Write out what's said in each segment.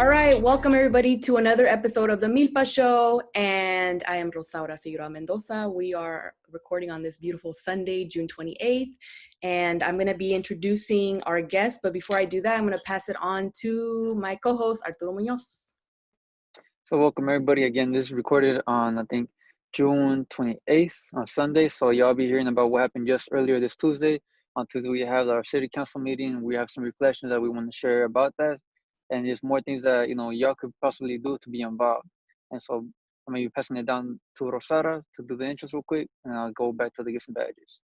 All right, welcome everybody to another episode of the MILPA show, and I am Rosaura Figueroa Mendoza. We are recording on this beautiful Sunday, June 28th, and I'm going to be introducing our guest, but before I do that, I'm going to pass it on to my co-host, Arturo Munoz. So welcome everybody again. This is recorded on, I think, June 28th on Sunday. So y'all be hearing about what happened just earlier this Tuesday. On Tuesday, we have our city council meeting. We have some reflections that we want to share about that. And there's more things that, y'all could possibly do to be involved. And so I'm going to be passing it down to Rosara to do the intros real quick, and I'll go back to the gifts and badges.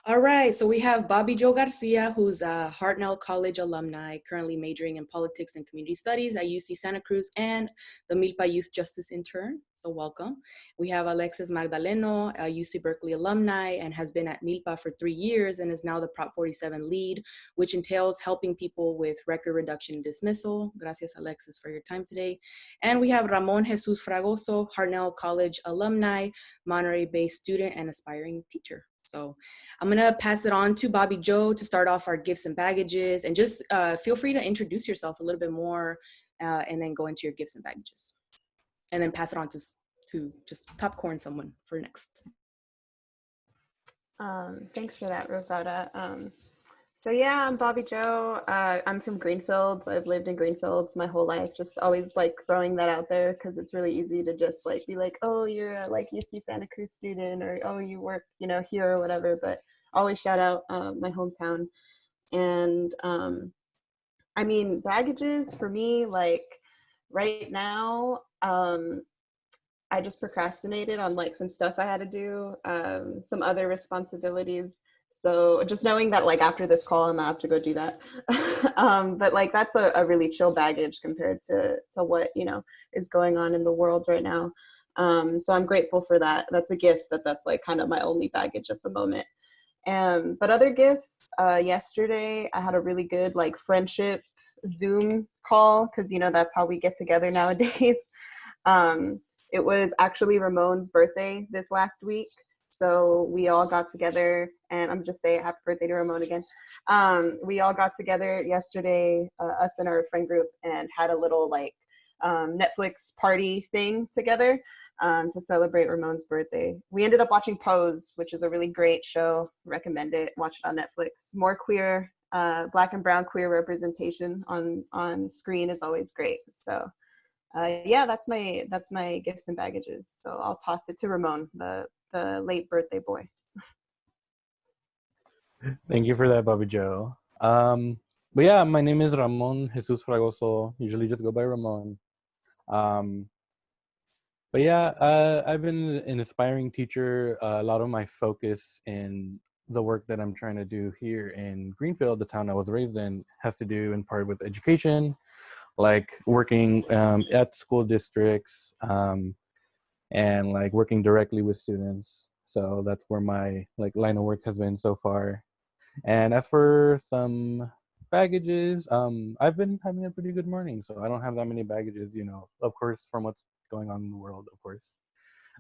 All right, so we have Bobbie Joe Garcia, who's a Hartnell College alumni, currently majoring in politics and community studies at UC Santa Cruz and the MILPA Youth Justice Intern, so welcome. We have Alexis Magdaleno, a UC Berkeley alumni and has been at MILPA for 3 years and is now the Prop 47 lead, which entails helping people with record reduction and dismissal. Gracias, Alexis, for your time today. And we have Ramon Jesus Fragoso, Hartnell College alumni, Monterey-based student and aspiring teacher. So I'm going to pass it on to Bobbie Joe to start off our gifts and baggages, and just feel free to introduce yourself a little bit more and then go into your gifts and baggages, and then pass it on to just popcorn someone for next. Thanks for that, Rosada. So yeah, I'm Bobbie Joe. I'm from Greenfields. I've lived in Greenfields my whole life. Just always like throwing that out there because it's really easy to just like be like, oh, you're a like UC Santa Cruz student, or oh, you work, here or whatever. But always shout out my hometown. And I mean, baggages for me, like right now, I just procrastinated on like some stuff I had to do, some other responsibilities. So just knowing that like after this call, I'm gonna have to go do that. But like that's a really chill baggage compared to what, is going on in the world right now. So I'm grateful for that. That's a gift that's like kind of my only baggage at the moment. But other gifts, yesterday I had a really good like friendship Zoom call because, that's how we get together nowadays. It was actually Ramon's birthday this last week. So we all got together, and I'm just saying happy birthday to Ramon again. We all got together yesterday, us and our friend group, and had a little like Netflix party thing together to celebrate Ramon's birthday. We ended up watching Pose, which is a really great show. Recommend it. Watch it on Netflix. More queer, Black and brown queer representation on screen is always great. So yeah, that's my gifts and baggages. So I'll toss it to Ramon, the late birthday boy. Thank you for that, Bobbie Joe. But yeah, my name is Ramon Jesus Fragoso. Usually just go by Ramon. But yeah, I've been an aspiring teacher. A lot of my focus in the work that I'm trying to do here in Greenfield, the town I was raised in, has to do in part with education, like working at school districts, and like working directly with students. So that's where my like line of work has been so far. And as for some baggages, I've been having a pretty good morning, so I don't have that many baggages, of course, from what's going on in the world, of course.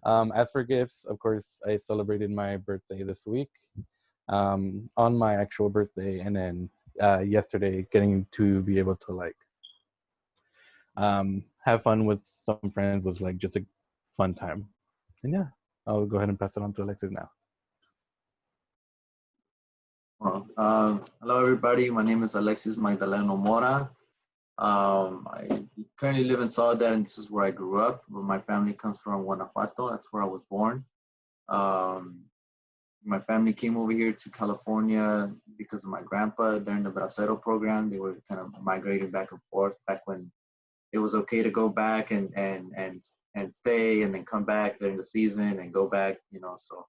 As for gifts, of course, I celebrated my birthday this week, on my actual birthday, and then yesterday getting to be able to like have fun with some friends was like just a fun time. And yeah, I'll go ahead and pass it on to Alexis now. Well, hello everybody. My name is Alexis Magdaleno Mora. I currently live in Soledad, and this is where I grew up. But my family comes from Guanajuato. That's where I was born. My family came over here to California because of my grandpa during the Bracero program. They were kind of migrating back and forth back when it was okay to go back and stay and then come back during the season and go back, so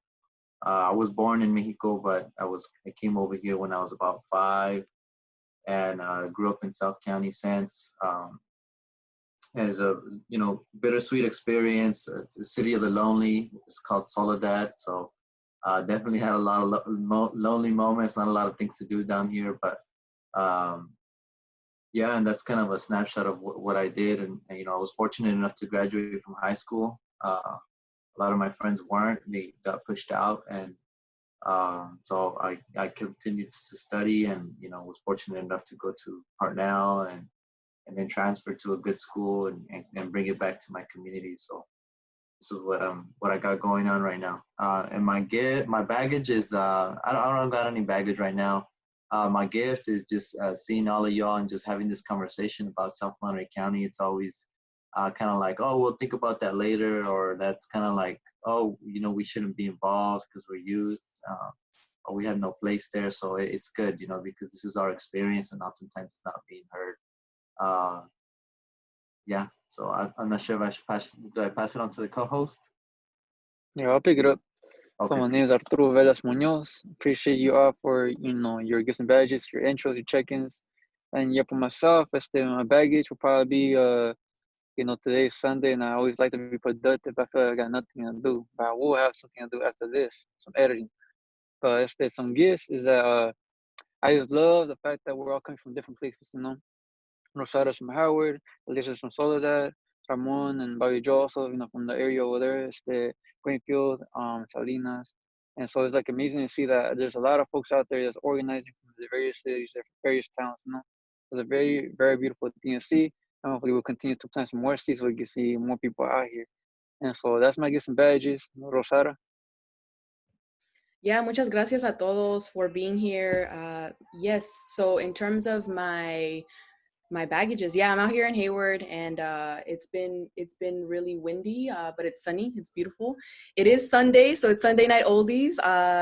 I was born in Mexico, but I came over here when I was about 5, and grew up in South County since. As a bittersweet experience. It's the city of the lonely. It's called Soledad, so definitely had a lot of lonely moments. Not a lot of things to do down here, but yeah, and that's kind of a snapshot of what I did. And I was fortunate enough to graduate from high school. A lot of my friends weren't. They got pushed out, and so I continued to study, and was fortunate enough to go to Hartnell and then transfer to a good school and bring it back to my community. So this is what I got going on right now. And my baggage is I don't got any baggage right now. My gift is just seeing all of y'all and just having this conversation about South Monterey County. It's always kind of like, oh, we'll think about that later, or that's kind of like, oh, we shouldn't be involved because we're youth, or we have no place there. So it's good, because this is our experience, and oftentimes it's not being heard. Yeah. So I'm not sure if I should do I pass it on to the co-host? Yeah, I'll pick it up. Okay. So my name is Arturo Velas Munoz. Appreciate you all for, your gifts and badges, your intros, your check-ins. And yeah, for myself, my baggage will probably be, today's Sunday, and I always like to be productive. I feel like I got nothing to do, but I will have something to do after this, some editing. But some gifts is that I just love the fact that we're all coming from different places, Rosada's from Howard, Alexis from Soledad, Ramon and Bobbie Joe also, from the area over there, Greenfield, Salinas. And so it's like amazing to see that there's a lot of folks out there that's organizing from the various cities, the various towns, It's a very, very beautiful thing to see. And hopefully we'll continue to plant some more seeds so we can see more people out here. And so that's my gifts and badges, Rosada. Yeah, muchas gracias a todos for being here. Yes, so in terms of my baggages, yeah, I'm out here in Hayward, and it's been really windy, but it's sunny, it's beautiful. It is Sunday, so it's Sunday night oldies.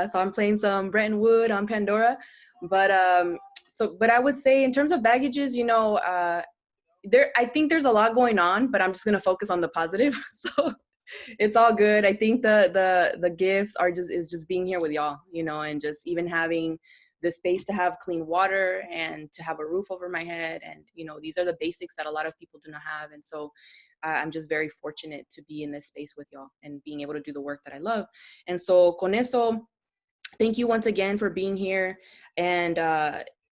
So I'm playing some Bretton Wood on Pandora, but I would say in terms of baggages, I think there's a lot going on, but I'm just gonna focus on the positive. So it's all good. I think the gifts is just being here with y'all, and just even having the space to have clean water and to have a roof over my head. And, these are the basics that a lot of people do not have. And so I'm just very fortunate to be in this space with y'all and being able to do the work that I love. And so con eso, thank you once again for being here. And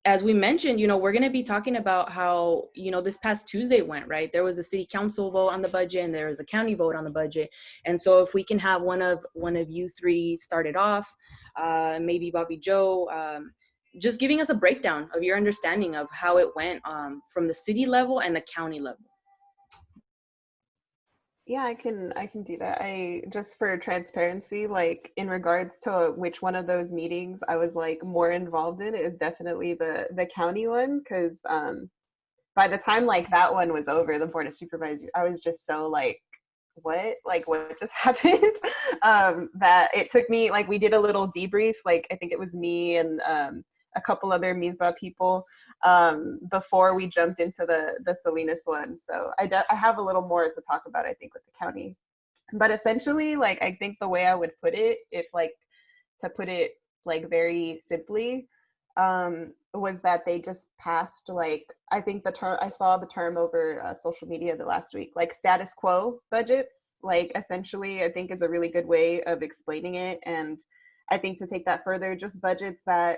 as we mentioned, we're going to be talking about how, this past Tuesday went, right? There was a city council vote on the budget, and there was a county vote on the budget. And so if we can have one of you three start it off, maybe Bobbie Joe, just giving us a breakdown of your understanding of how it went from the city level and the county level. Yeah, I can do that. I just for transparency, like in regards to which one of those meetings I was like more involved in, is definitely the county one, because by the time like that one was over, the Board of Supervisors, I was just so like, what just happened? That it took me, like, we did a little debrief, like I think it was me and a couple other MILPA people before we jumped into the Salinas one. So I have a little more to talk about, I think, with the county. But essentially, like, I think the way I would put it, if like to put it like very simply, was that they just passed, like, I think the term, I saw the term over social media the last week, like status quo budgets, like essentially I think is a really good way of explaining it. And I think to take that further, just budgets that,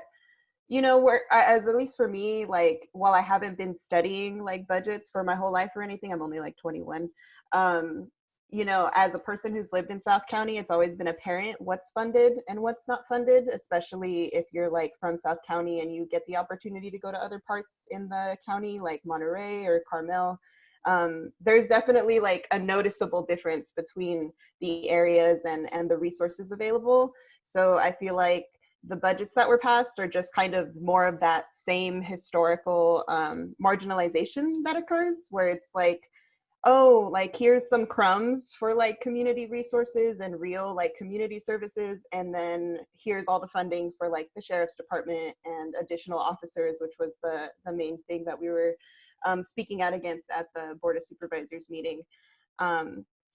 where, as at least for me, like, while I haven't been studying like budgets for my whole life or anything, I'm only like 21. As a person who's lived in South County, it's always been apparent what's funded and what's not funded, especially if you're like from South County and you get the opportunity to go to other parts in the county, like Monterey or Carmel. There's definitely like a noticeable difference between the areas and the resources available. So I feel like the budgets that were passed are just kind of more of that same historical marginalization that occurs, where it's like, oh, like here's some crumbs for like community resources and real like community services, and then here's all the funding for like the sheriff's department and additional officers, which was the main thing that we were speaking out against at the Board of Supervisors meeting.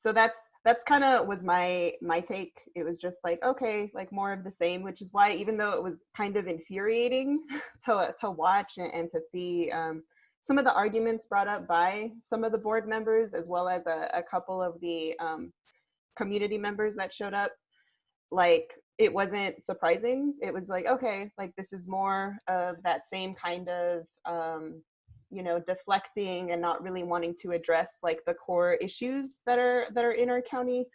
So that's kind of was my take. It was just like, okay, like more of the same, which is why, even though it was kind of infuriating to watch and to see some of the arguments brought up by some of the board members, as well as a couple of the community members that showed up, like, it wasn't surprising. It was like, okay, like this is more of that same kind of deflecting and not really wanting to address like the core issues that are in our county.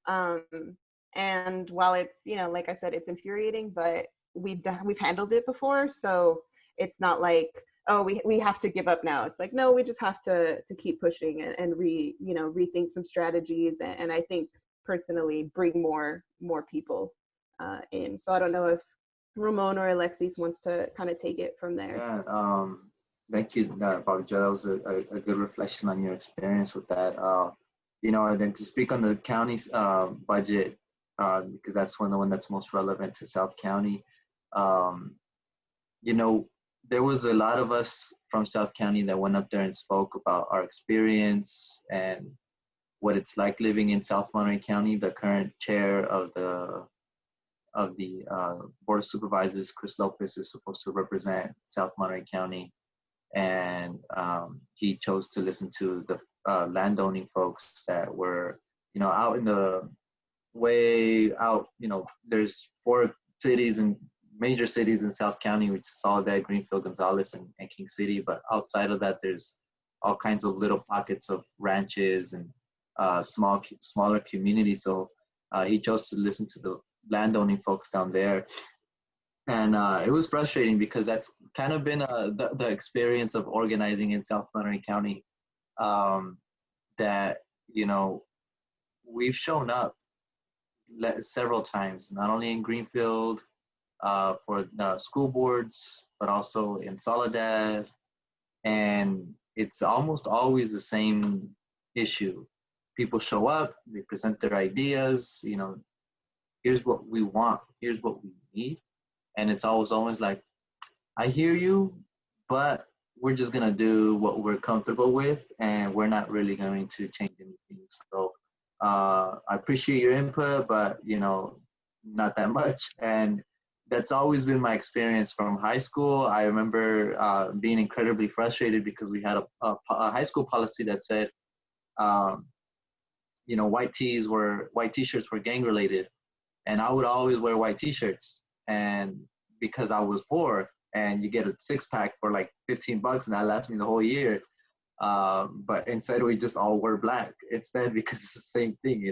And while it's, like I said, it's infuriating, but we've handled it before, so it's not like oh, we have to give up now. It's like, no, we just have to keep pushing and rethink some strategies, and I think personally bring more people in. So I don't know if Ramon or Alexis wants to kind of take it from there. Yeah, thank you, Bobbie Joe. That was a good reflection on your experience with that. And then to speak on the county's budget, because that's the one that's most relevant to South County. Um, there was a lot of us from South County that went up there and spoke about our experience and what it's like living in South Monterey County. The current chair of the Board of Supervisors, Chris Lopez, is supposed to represent South Monterey County, and he chose to listen to the landowning folks that were, out in the way out. There's 4 cities and major cities in South County, which is Soledad, Greenfield, Gonzales, and King City. But outside of that, there's all kinds of little pockets of ranches and smaller communities. So he chose to listen to the landowning folks down there. And it was frustrating because that's kind of been the experience of organizing in South Monterey County, that, we've shown up several times, not only in Greenfield for the school boards, but also in Soledad. And it's almost always the same issue. People show up, they present their ideas, here's what we want, here's what we need. And it's always like, I hear you, but we're just going to do what we're comfortable with, and we're not really going to change anything. So I appreciate your input, but, not that much. And that's always been my experience from high school. I remember being incredibly frustrated because we had a high school policy that said, white t-shirts were gang related. And I would always wear white t-shirts, and because I was poor, and you get a 6-pack for like $15 and that lasts me the whole year. But instead we just all wear black instead because it's the same thing,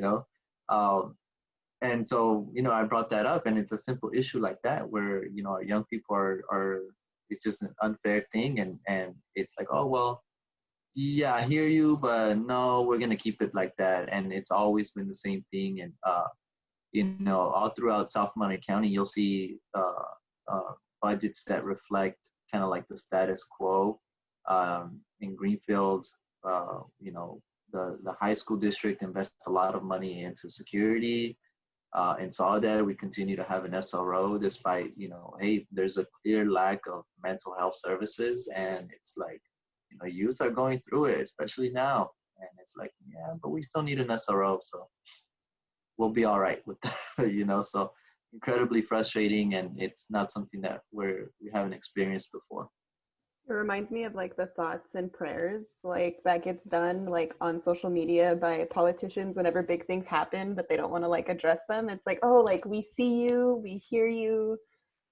and so, I brought that up, and it's a simple issue like that where, our young people are it's just an unfair thing. And it's like, oh, well, yeah, I hear you, but no, we're going to keep it like that. And it's always been the same thing. And, all throughout South Monterey County, you'll see budgets that reflect kind of like the status quo. In Greenfield, the high school district invests a lot of money into security. In Soledad, we continue to have an SRO despite, hey, there's a clear lack of mental health services. And it's like, youth are going through it, especially now. And it's like, yeah, but we still need an SRO. So we'll be all right with that, so incredibly frustrating. And it's not something that we haven't experienced before. It reminds me of like the thoughts and prayers like that gets done like on social media by politicians whenever big things happen, but they don't want to like address them. It's like, oh, like we see you, we hear you,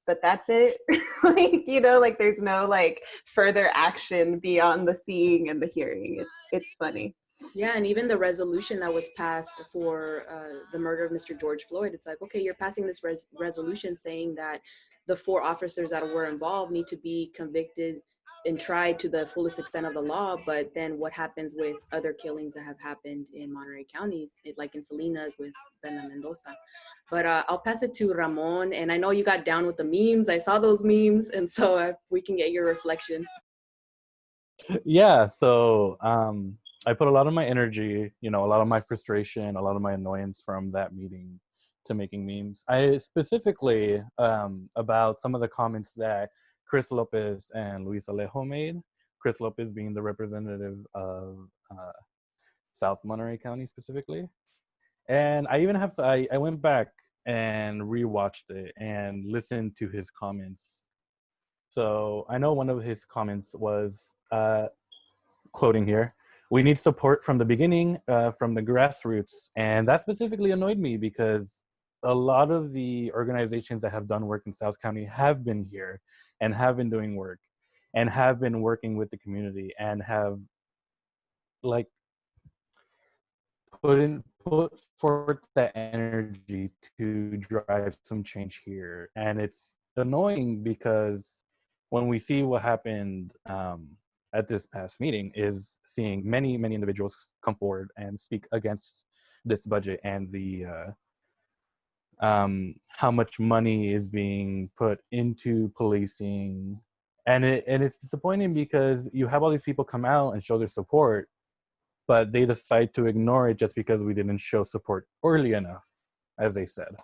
but that's it. Like there's no like further action beyond the seeing and the hearing. It's funny. Yeah, and even the resolution that was passed for the murder of Mr. George Floyd, it's like, okay, you're passing this resolution saying that the 4 officers that were involved need to be convicted and tried to the fullest extent of the law. But then what happens with other killings that have happened in Monterey County, like in Salinas with Brenda Mendoza? But I'll pass it to Ramon. And I know you got down with the memes. I saw those memes. And so we can get your reflection. Yeah, so I put a lot of my energy, a lot of my frustration, a lot of my annoyance from that meeting to making memes. I specifically about some of the comments that Chris Lopez and Luis Alejo made. Chris Lopez being the representative of South Monterey County specifically. And I even I went back and rewatched it and listened to his comments. So I know one of his comments was, quoting here, "We need support from the beginning, from the grassroots." And that specifically annoyed me because a lot of the organizations that have done work in South County have been here and have been doing work and have been working with the community and have like put forth that energy to drive some change here. And it's annoying because when we see what happened at this past meeting, is seeing many individuals come forward and speak against this budget and the how much money is being put into policing. And it's disappointing because you have all these people come out and show their support, but they decide to ignore it just because we didn't show support early enough, as they said.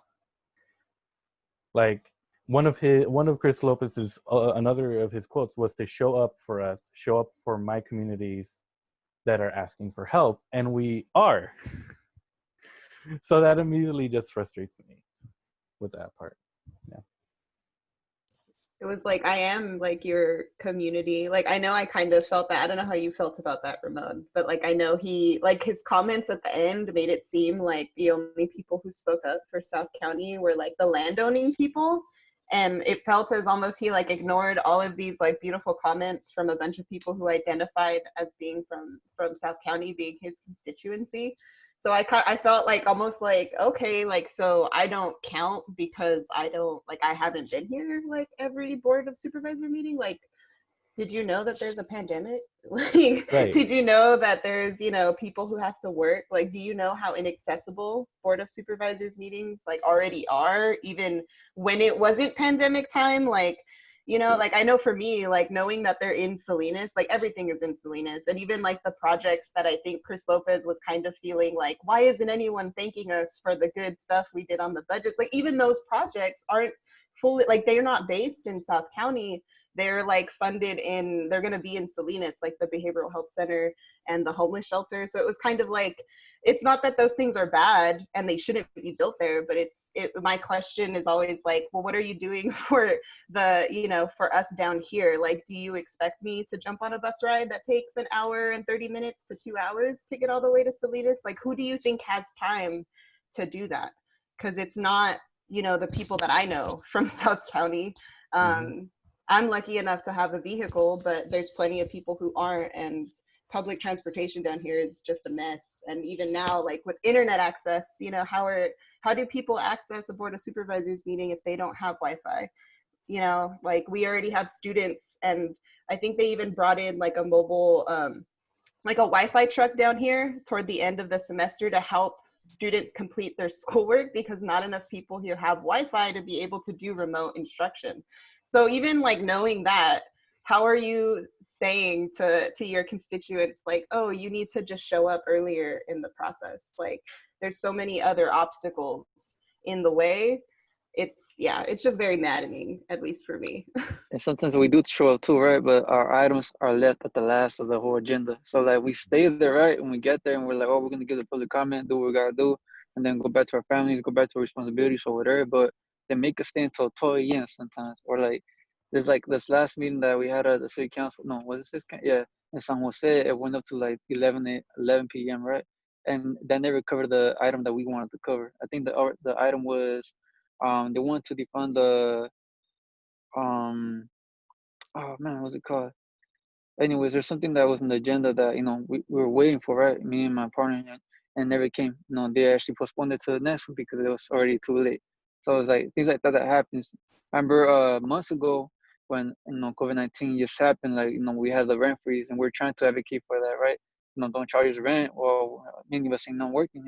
Like one of Chris Lopez's another of his quotes was to show up for us, show up for my communities that are asking for help, and we are. So that immediately just frustrates me with that part. Yeah. It was like, I am like your community. Like, I know I kind of felt that. I don't know how you felt about that, Ramon, but like, I know he, like his comments at the end made it seem like the only people who spoke up for South County were like the landowning people. And it felt as almost he like ignored all of these like beautiful comments from a bunch of people who identified as being from South County, being his constituency. So I felt like almost like, okay, like, so I don't count because I haven't been here like every Board of Supervisor meeting. Like, did you know that there's a pandemic? Like, Right. Did you know that there's, people who have to work? Like, do you know how inaccessible Board of Supervisors meetings like already are, even when it wasn't pandemic time? Like, like I know for me, like knowing that they're in Salinas, like everything is in Salinas. And even like the projects that I think Chris Lopez was kind of feeling like, why isn't anyone thanking us for the good stuff we did on the budgets? Like even those projects aren't fully, like they're not based in South County. They're like funded they're going to be in Salinas, like the behavioral health center and the homeless shelter. So it was kind of like, it's not that those things are bad and they shouldn't be built there, but my question is always like, well, what are you doing for for us down here? Like, do you expect me to jump on a bus ride that takes an hour and 30 minutes to 2 hours to get all the way to Salinas? Like, who do you think has time to do that? Because it's not, the people that I know from South County. I'm lucky enough to have a vehicle, but there's plenty of people who aren't, and public transportation down here is just a mess. And even now, like with internet access, how do people access a Board of Supervisors meeting if they don't have Wi-Fi? Like we already have students, and I think they even brought in like a mobile, like a Wi-Fi truck down here toward the end of the semester to help students complete their schoolwork, because not enough people here have Wi-Fi to be able to do remote instruction. So even like knowing that, how are you saying to your constituents like, oh, you need to just show up earlier in the process? Like there's so many other obstacles in the way. It's just very maddening, at least for me. And sometimes we do show up too, right? But our items are left at the last of the whole agenda. So like we stay there, right? And we get there and we're like, oh, we're gonna give the public comment, do what we gotta do, and then go back to our families, go back to our responsibilities or whatever. But they make us stay until 12 a.m. sometimes. Or like there's like this last meeting that we had at the city council. No, was it this? Yeah, in San Jose, it went up to like 11 p.m. right? And then they recovered the item that we wanted to cover. I think the item was they wanted to defund the oh man, what's it called? Anyways, there's something that was on the agenda that we were waiting for, right? Me and my partner, and never came. They actually postponed it to the next week because it was already too late. So it's like things like that happens. I remember months ago when COVID-19 just happened, like we had the rent freeze and we're trying to advocate for that, right? Don't charge us rent. Well, many of us ain't not working,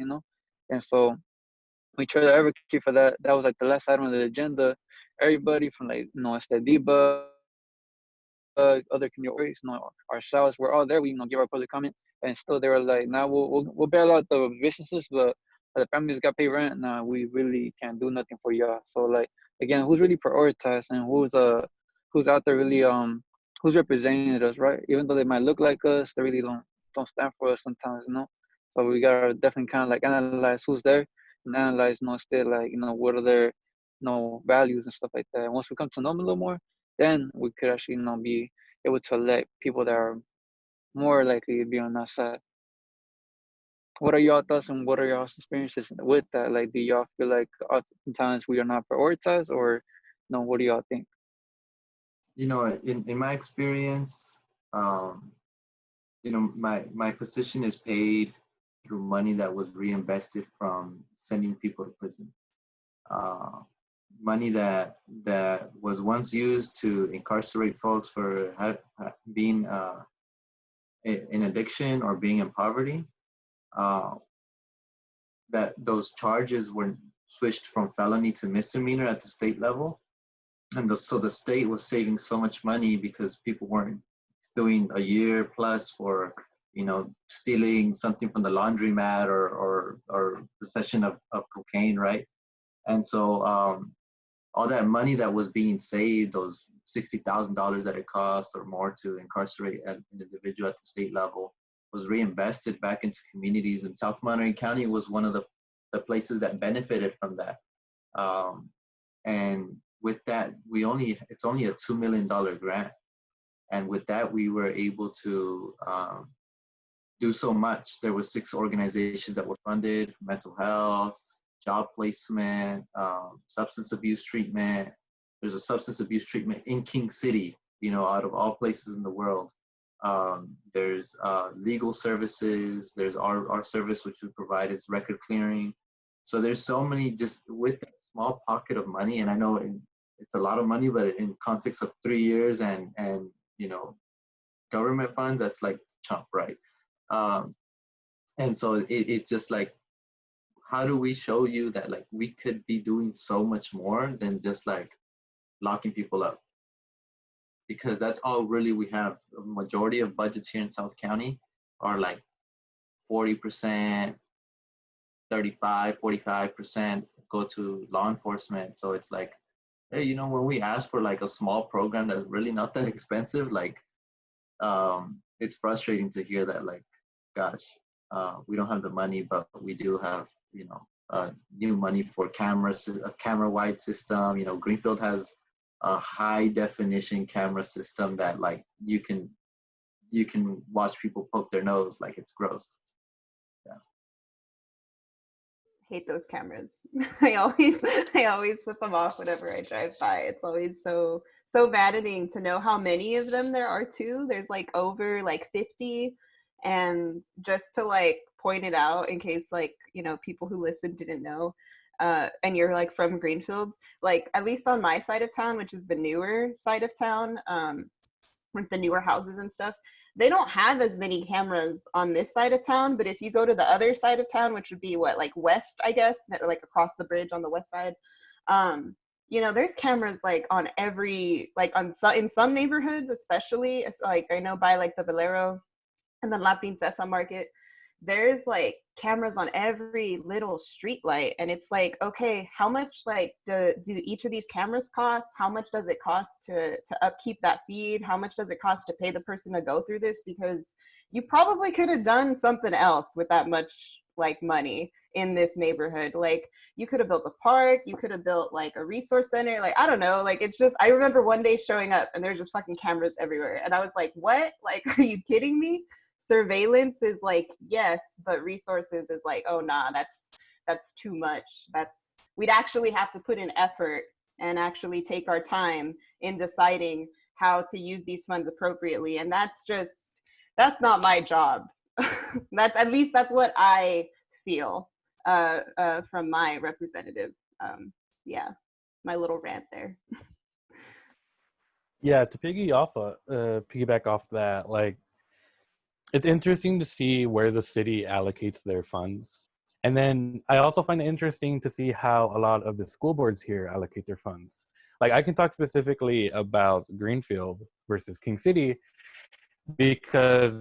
and so we tried to advocate for that. That was like the last item on the agenda. Everybody from like Estediba, other communities, ourselves, we're all there. We give our public comment, and still they were like, "Now we'll bail out the businesses, but the families got to pay rent. Nah, we really can't do nothing for y'all." So like again, who's really prioritized and who's out there really who's representing us, right? Even though they might look like us, they really don't stand for us sometimes, So we gotta definitely kind of like analyze who's there and analyze, instead like what are their values and stuff like that. And once we come to know them a little more, then we could actually be able to elect people that are more likely to be on that side. What are y'all thoughts and what are y'all's experiences with that? Like, do y'all feel like oftentimes we are not prioritized, or what do y'all think? In my experience, my position is paid through money that was reinvested from sending people to prison. Money that was once used to incarcerate folks for being in addiction or being in poverty, that those charges were switched from felony to misdemeanor at the state level. And so the state was saving so much money because people weren't doing a year plus for, stealing something from the laundromat or possession of cocaine, right? And so all that money that was being saved, those $60,000 that it cost or more to incarcerate an individual at the state level, was reinvested back into communities. And South Monterey County was one of the places that benefited from that. And with that, it's only a $2 million grant. And with that, we were able to do so much. There were 6 organizations that were funded: mental health, job placement, substance abuse treatment. There's a substance abuse treatment in King City, out of all places in the world. There's legal services. There's our service, which we provide is record clearing. So there's so many, just with that small pocket of money. And I know it's a lot of money, but in context of 3 years and government funds, that's like chump, right? And so it's just like, how do we show you that like we could be doing so much more than just like locking people up? Because that's all really we have. A majority of budgets here in South County are like 40%, 35, 45% go to law enforcement. So it's like, hey, when we ask for like a small program that's really not that expensive, like it's frustrating to hear that, like, gosh, we don't have the money, but we do have, new money for cameras, a camera-wide system. Greenfield has a high definition camera system that like you can watch people poke their nose like it's gross. Yeah. Hate those cameras. I always flip them off whenever I drive by. It's always so maddening to know how many of them there are too. There's like over like 50, and just to like point it out in case like people who listen didn't know, and you're like from Greenfield, like at least on my side of town, which is the newer side of town, with the newer houses and stuff, they don't have as many cameras on this side of town. But if you go to the other side of town, which would be like west, I guess, like across the bridge on the west side, there's cameras like on every, like in some neighborhoods, especially, it's like I know by like the Valero and the La Princesa Market, there's like cameras on every little street light. And it's like, okay, how much like do each of these cameras cost? How much does it cost to upkeep that feed? How much does it cost to pay the person to go through this? Because you probably could have done something else with that much like money in this neighborhood. Like you could have built a park, you could have built like a resource center, like I don't know, like it's just, I remember one day showing up and there's just fucking cameras everywhere, and I was like, what? Like, are you kidding me? Surveillance is like yes, but resources is like, oh nah, that's too much. We'd actually have to put in effort and actually take our time in deciding how to use these funds appropriately, and that's not my job. That's what I feel from my representative. Yeah, my little rant there. Yeah, to piggyback off that, like, it's interesting to see where the city allocates their funds. And then I also find it interesting to see how a lot of the school boards here allocate their funds. Like I can talk specifically about Greenfield versus King City, because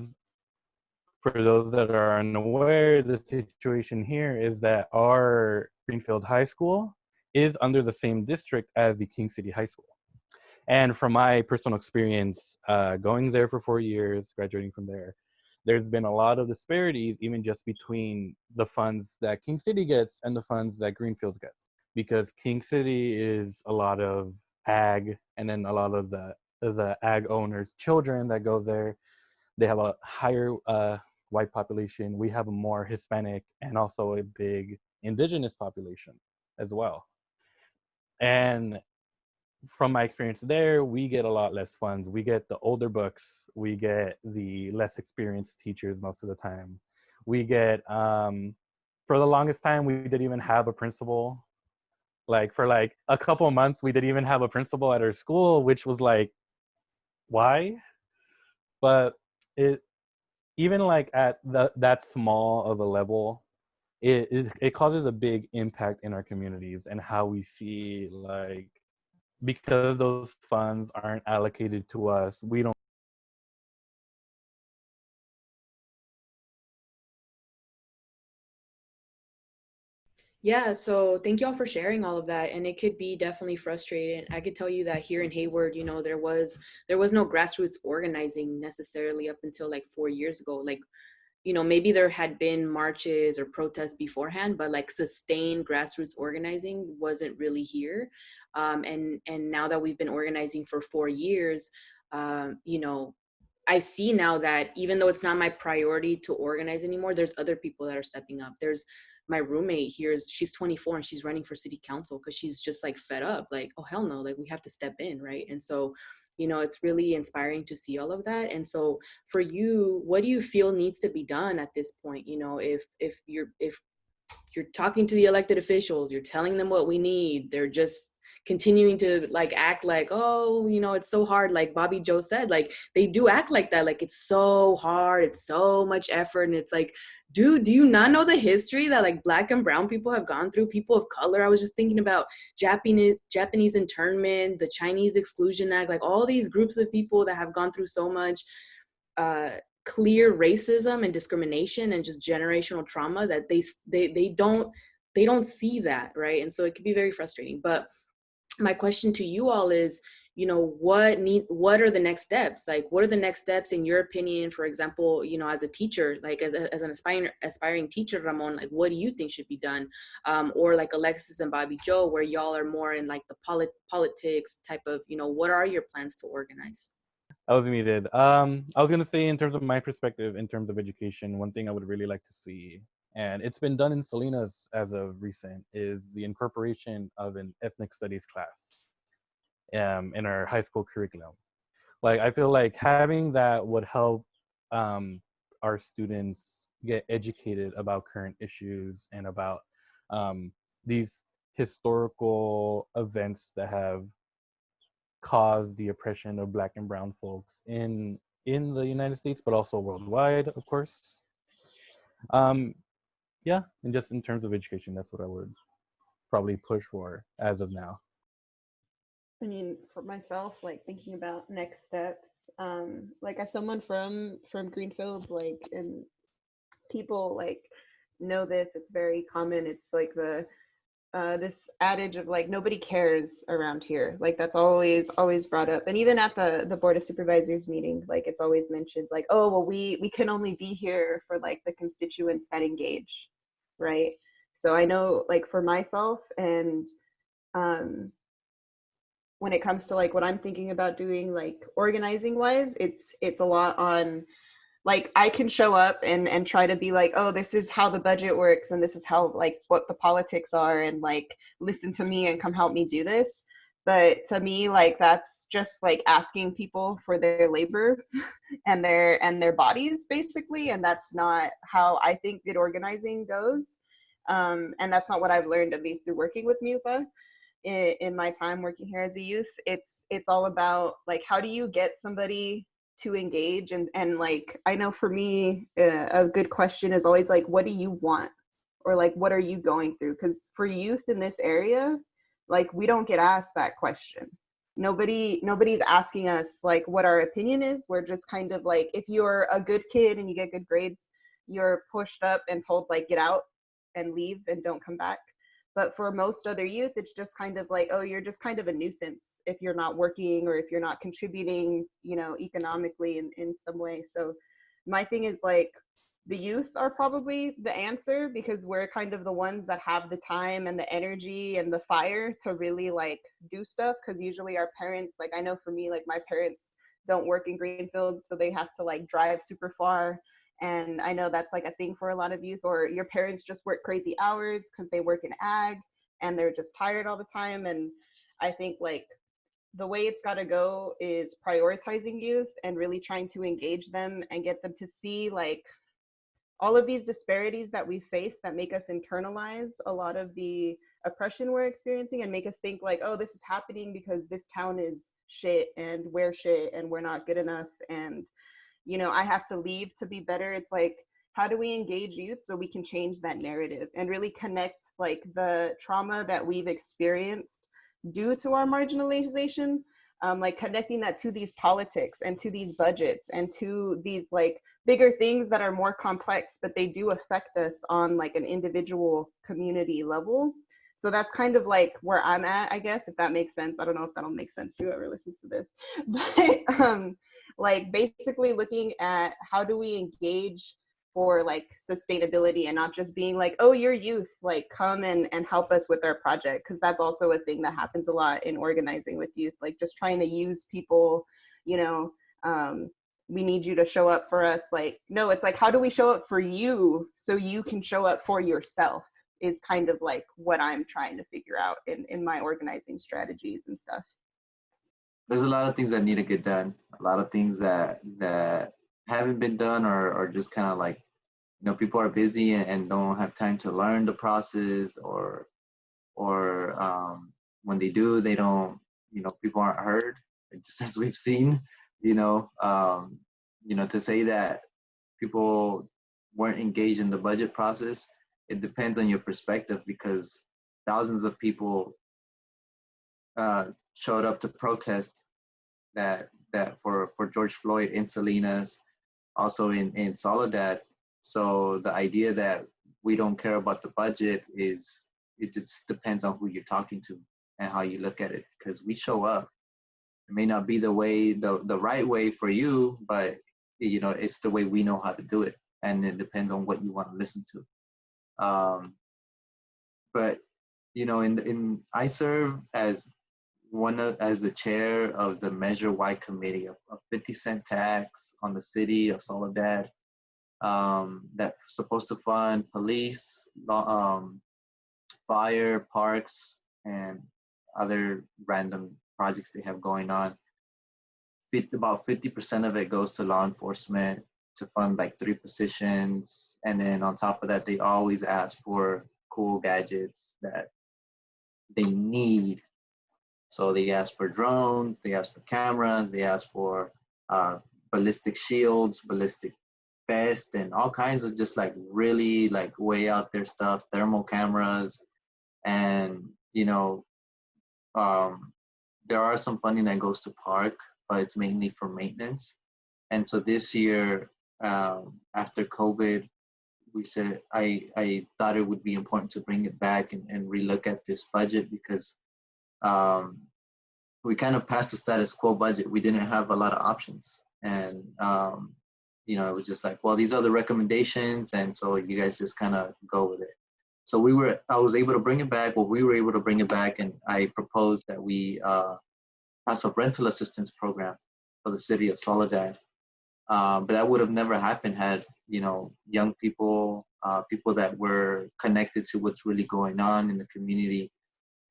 for those that are unaware, the situation here is that our Greenfield High School is under the same district as the King City High School. And from my personal experience, going there for 4 years, graduating from there, there's been a lot of disparities, even just between the funds that King City gets and the funds that Greenfield gets. Because King City is a lot of ag, and then a lot of the ag owners' children that go there. They have a higher white population. We have a more Hispanic and also a big indigenous population as well. And from my experience there, we get a lot less funds. We get the older books. We get the less experienced teachers most of the time. We get, for the longest time, we didn't even have a principal. Like for like a couple months, we didn't even have a principal at our school, which was like, why? But it, even like at that small of a level, it causes a big impact in our communities and how we see, like, because those funds aren't allocated to us, we don't. Yeah, so thank y'all for sharing all of that. And it could be definitely frustrating. I could tell you that here in Hayward, you know, there was no grassroots organizing necessarily up until like 4 years ago. Like, you know, maybe there had been marches or protests beforehand, but like sustained grassroots organizing wasn't really here. And now that we've been organizing for 4 years, you know, I see now that even though it's not my priority to organize anymore, there's other people that are stepping up. There's my roommate here, she's 24 and she's running for city council because she's just like fed up, like, oh hell no, like we have to step in, right? And so, you know, it's really inspiring to see all of that. And so for you, what do you feel needs to be done at this point? You know, if you're talking to the elected officials, you're telling them what we need, they're just continuing to like act like, oh, you know, it's so hard. Like Bobbie Joe said, like they do act like that, like it's so hard, it's so much effort. And it's like, dude, do you not know the history that like Black and brown people have gone through, people of color? I was just thinking about Japanese internment, the Chinese Exclusion Act, like all these groups of people that have gone through so much clear racism and discrimination and just generational trauma that they don't see that, right? And so it can be very frustrating. But my question to you all is, you know, what are the next steps? Like, what are the next steps in your opinion? For example, you know, as a teacher, like as an aspiring teacher, Ramon, like what do you think should be done? Or like Alexis and Bobbie Joe, where y'all are more in like the politics type of, you know, what are your plans to organize? I was muted. I was gonna say, in terms of my perspective, in terms of education, one thing I would really like to see, and it's been done in Salinas as of recent, is the incorporation of an ethnic studies class in our high school curriculum. Like, I feel like having that would help our students get educated about current issues and about these historical events that have caused the oppression of Black and brown folks in the United States, but also worldwide, of course. Yeah, and just in terms of education, that's what I would probably push for as of now. I mean, for myself, like thinking about next steps, like as someone from Greenfield, like, and people like know this, it's very common. It's like the this adage of like nobody cares around here. Like that's always brought up, and even at the Board of Supervisors meeting, like it's always mentioned, like, oh well, we can only be here for like the constituents that engage, right? So I know, like for myself, and when it comes to like what I'm thinking about doing, like organizing wise, it's a lot on, like I can show up and try to be like, oh, this is how the budget works and this is how like what the politics are, and like listen to me and come help me do this. But to me, like that's just like asking people for their labor and their bodies basically, and that's not how I think good organizing goes. And that's not what I've learned, at least through working with MILPA. In my time working here as a youth, it's all about like, how do you get somebody to engage? And like, I know for me, a good question is always like, what do you want? Or like, what are you going through? Because for youth in this area, like we don't get asked that question. Nobody's asking us like what our opinion is. We're just kind of like, if you're a good kid and you get good grades, you're pushed up and told like, get out and leave and don't come back. But for most other youth, it's just kind of like, oh, you're just kind of a nuisance if you're not working or if you're not contributing, you know, economically in some way. So my thing is like, the youth are probably the answer, because we're kind of the ones that have the time and the energy and the fire to really like do stuff. Because usually our parents, like I know for me, like my parents don't work in Greenfield, so they have to like drive super far. And I know that's like a thing for a lot of youth, or your parents just work crazy hours because they work in ag and they're just tired all the time. And I think like the way it's got to go is prioritizing youth and really trying to engage them and get them to see like all of these disparities that we face that make us internalize a lot of the oppression we're experiencing and make us think like, oh, this is happening because this town is shit and we're not good enough and, you know, I have to leave to be better. It's like, how do we engage youth so we can change that narrative and really connect like the trauma that we've experienced due to our marginalization, like connecting that to these politics and to these budgets and to these like bigger things that are more complex, but they do affect us on like an individual community level. So that's kind of like where I'm at, I guess, if that makes sense. I don't know if that'll make sense to whoever listens to this, but like basically looking at how do we engage for like sustainability and not just being like, oh, you're youth, like come and help us with our project. Because that's also a thing that happens a lot in organizing with youth, like just trying to use people, you know, we need you to show up for us. Like, no, it's like, how do we show up for you so you can show up for yourself is kind of like what I'm trying to figure out in my organizing strategies and stuff. There's a lot of things that need to get done. A lot of things that haven't been done or just kind of like, you know, people are busy and don't have time to learn the process or when they do, they don't, you know, people aren't heard, just as we've seen, you know, to say that people weren't engaged in the budget process, it depends on your perspective because thousands of people showed up to protest that for George Floyd in Salinas, also in Soledad. So the idea that we don't care about the budget is, it just depends on who you're talking to and how you look at it, because we show up. It may not be the way, the right way for you, but you know, it's the way we know how to do it. And it depends on what you want to listen to. But you know, I serve as as the chair of the Measure Y committee of 50-cent tax on the city of Soledad, that's supposed to fund police, fire, parks, and other random projects they have going on. About 50% of it goes to law enforcement to fund like 3 positions. And then on top of that, they always ask for cool gadgets that they need. So they ask for drones, they ask for cameras, they ask for ballistic shields, ballistic vests, and all kinds of just like really like way out there stuff, thermal cameras. And, you know, there are some funding that goes to park, but it's mainly for maintenance. And so this year, after COVID, we said, I thought it would be important to bring it back and relook at this budget because we kind of passed the status quo budget. We didn't have a lot of options. And, you know, it was just like, well, these are the recommendations. And so you guys just kind of go with it. So I was able to bring it back. Well, we were able to bring it back. And I proposed that we pass a rental assistance program for the city of Soledad. But that would have never happened had, you know, young people, people that were connected to what's really going on in the community,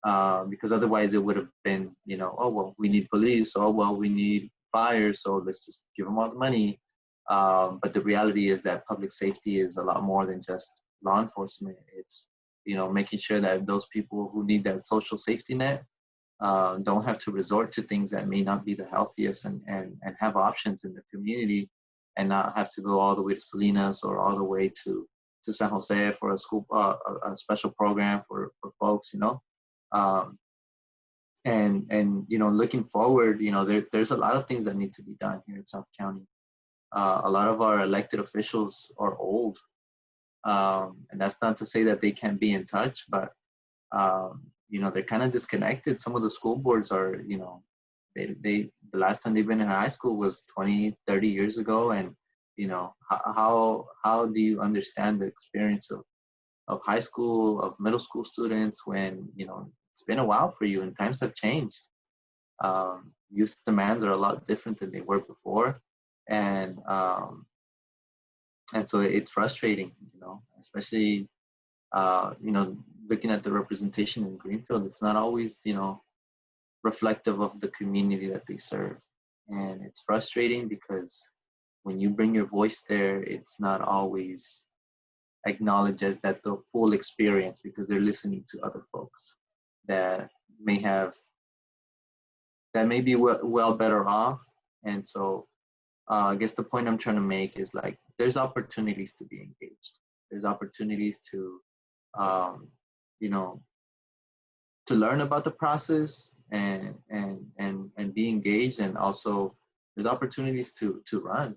because otherwise it would have been, you know, oh, well, we need police. Oh, well, we need fire. So let's just give them all the money. But the reality is that public safety is a lot more than just law enforcement. It's, you know, making sure that those people who need that social safety net don't have to resort to things that may not be the healthiest and have options in the community and not have to go all the way to Salinas or all the way to San Jose for a school, a special program for folks, you know. And you know, looking forward, you know, there's a lot of things that need to be done here in South County. A lot of our elected officials are old. And that's not to say that they can't be in touch, but you know, they're kind of disconnected. Some of the school boards are, you know, the last time they've been in high school was 20, 30 years ago. And, you know, how do you understand the experience of high school, of middle school students when, you know, it's been a while for you and times have changed. Youth demands are a lot different than they were before. And so it's frustrating, you know, especially, you know, looking at the representation in Greenfield, it's not always, you know, reflective of the community that they serve. And it's frustrating because when you bring your voice there, it's not always acknowledges that the full experience, because they're listening to other folks that may be well better off. And so I guess the point I'm trying to make is like, there's opportunities to be engaged. There's opportunities to, you know, to learn about the process and be engaged. And also there's opportunities to run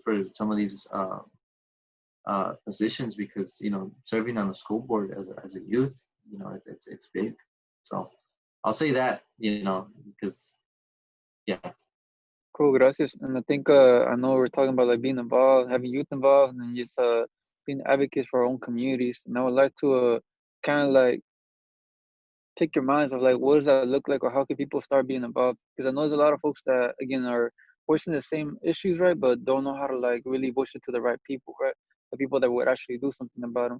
for some of these positions, because, you know, serving on a school board as a youth, you know, it's big. So I'll say that, you know, because yeah. Cool, gracias. And I think I know we're talking about like being involved, having youth involved, and just being advocates for our own communities. And I would like to kind of like pick your minds of like, what does that look like, or how can people start being involved? Because I know there's a lot of folks that again are voicing the same issues, right, but don't know how to like really voice it to the right people, right? The people that would actually do something about them.